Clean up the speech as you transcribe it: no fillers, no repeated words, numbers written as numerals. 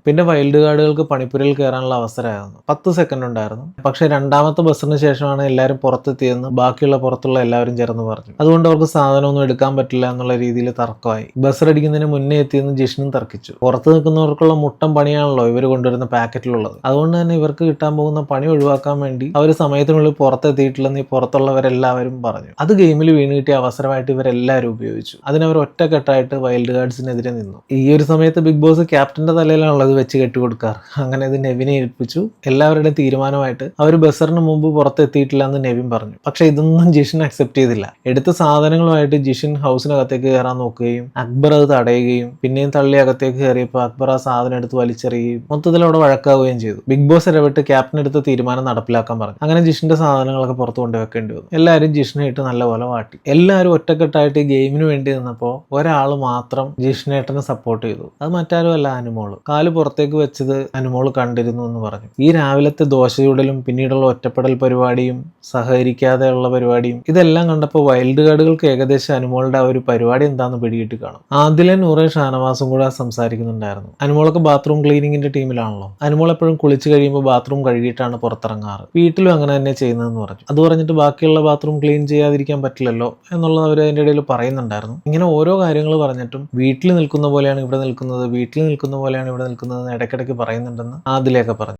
പിന്നെ വൈൽഡ് കാർഡുകൾക്ക് പണിപ്പുരയിൽ കയറാനുള്ള അവസരമായിരുന്നു. 10 സെക്കൻഡ് ഉണ്ടായിരുന്നു. പക്ഷേ രണ്ടാമത്തെ ബസ്സിന് ശേഷമാണ് എല്ലാവരും പുറത്തെത്തിയെന്ന് ബാക്കിയുള്ള പുറത്തുള്ള എല്ലാവരും ചേർന്ന് പറഞ്ഞു. അതുകൊണ്ട് അവർക്ക് സാധനമൊന്നും എടുക്കാൻ പറ്റില്ല എന്നുള്ള രീതിയിൽ തർക്കമായി. ബസ് അടിക്കുന്നതിന് മുന്നേ എത്തിയെന്ന് ജിഷ്ണും തർക്കിച്ചു. പുറത്ത് നിൽക്കുന്നവർക്കുള്ള മുട്ടം പണിയാണല്ലോ ഇവർ കൊണ്ടുവരുന്ന പാക്കറ്റിലുള്ളത്. അതുകൊണ്ട് തന്നെ ഇവർക്ക് കിട്ടാൻ പോകുന്ന പണി ഒഴിവാക്കാൻ വേണ്ടി അവർ സമയത്തിനുള്ളിൽ പുറത്തെത്തിയിട്ടില്ലെന്ന് ഈ പുറത്തുള്ളവരെല്ലാവരും പറഞ്ഞു. അത് ഗെയിമിൽ വീണ് കിട്ടിയ അവസരമായിട്ട് ഇവരെല്ലാവരും ഉപയോഗിച്ചു. അതിനവർ ഒറ്റക്കെട്ടായിട്ട് വൈൽഡ് കാർഡ്സിനെതിരെ നിന്നു. ഈ ഒരു സമയത്ത് ബിഗ് ബോസ് ക്യാപ്റ്റന്റെ തലയിലാണുള്ളത് വെച്ച് കെട്ടിക്കൊടുക്കാറ്. അങ്ങനെ ഇത് നെവിനെ ഏൽപ്പിച്ചു. എല്ലാവരുടെയും തീരുമാനമായിട്ട് അവർ ബസറിന് മുമ്പ് പുറത്തെത്തിയിട്ടില്ല എന്ന് നെവിൻ പറഞ്ഞു. പക്ഷെ ഇതൊന്നും ജിഷിൻ അക്സെപ്റ്റ് ചെയ്തില്ല. എടുത്ത സാധനങ്ങളുമായിട്ട് ജിഷിൻ ഹൗസിനകത്തേക്ക് കയറാൻ നോക്കുകയും അക്ബർ അത് തടയുകയും പിന്നെയും തള്ളി അകത്തേക്ക് കയറിയപ്പോൾ അക്ബർ ആ സാധനം എടുത്ത് വലിച്ചെറിയുകയും മൊത്തത്തിൽ അവിടെ വഴക്കാവുകയും ചെയ്തു. ബിഗ് ബോസ് ഇടപെട്ട് ക്യാപ്റ്റൻ എടുത്ത തീരുമാനം നടപ്പിലാക്കാൻ പറഞ്ഞു. അങ്ങനെ ജിഷിന്റെ സാധനങ്ങളൊക്കെ പുറത്തു കൊണ്ടുവെക്കേണ്ടി വന്നു. എല്ലാവരും ജിഷിനായിട്ട് നല്ലപോലെ വാട്ടി. എല്ലാവരും ഒറ്റക്കെട്ടായിട്ട് ഈ ഗെയിമിന് വേണ്ടി നിന്നപ്പോൾ ഒരാൾ മാത്രം ജിഷ്ണേട്ടനെ സപ്പോർട്ട് ചെയ്തു. അത് മറ്റാരും അല്ല, അനുമോള്. കാല് പുറത്തേക്ക് വെച്ചത് അനുമോള് കണ്ടിരുന്നു എന്ന് പറഞ്ഞു. ഈ രാവിലത്തെ ദോശയുടലും പിന്നീടുള്ള ഒറ്റപ്പെടൽ പരിപാടിയും സഹകരിക്കാതെയുള്ള പരിപാടിയും ഇതെല്ലാം കണ്ടപ്പോൾ വൈൽഡ് കാർഡുകൾക്ക് ഏകദേശം അനുമോളുടെ ആ ഒരു പരിപാടി എന്താണെന്ന് പിടികിട്ടി കാണും. ആദിലെ നൂറെ ഷാനവാസും കൂടെ സംസാരിക്കുന്നുണ്ടായിരുന്നു. അനുമോളൊക്കെ ബാത്റൂം ക്ലീനിങ്ങിന്റെ ടീമിലാണല്ലോ. അനുമോൾ എപ്പോഴും കുളിച്ച് കഴിയുമ്പോൾ ബാത്റൂം കഴുകിയിട്ടാണ് പുറത്തിറങ്ങാറ്. വീട്ടിലും അങ്ങനെ തന്നെ ചെയ്യുന്നതെന്ന് പറഞ്ഞു. അത് പറഞ്ഞിട്ട് ബാക്കിയുള്ള ബാത്റൂം ക്ലീൻ ചെയ്യാതിരിക്കാൻ പറ്റില്ലല്ലോ എന്നുള്ളത് അവർ അതിൻ്റെ ഇടയിൽ പറയുന്നുണ്ടായിരുന്നു. ഇങ്ങനെ ഓരോ കാര്യങ്ങൾ പറഞ്ഞിട്ടും വീട്ടിൽ നിൽക്കുന്ന പോലെയാണ് ഇവിടെ നിൽക്കുന്നത്, വീട്ടിൽ നിൽക്കുന്ന പോലെയാണ് ഇവിടെ നിൽക്കുന്നത് ഇടയ്ക്കിടയ്ക്ക് പറയുന്നുണ്ടെന്ന് ആദിലയൊക്കെ പറഞ്ഞു.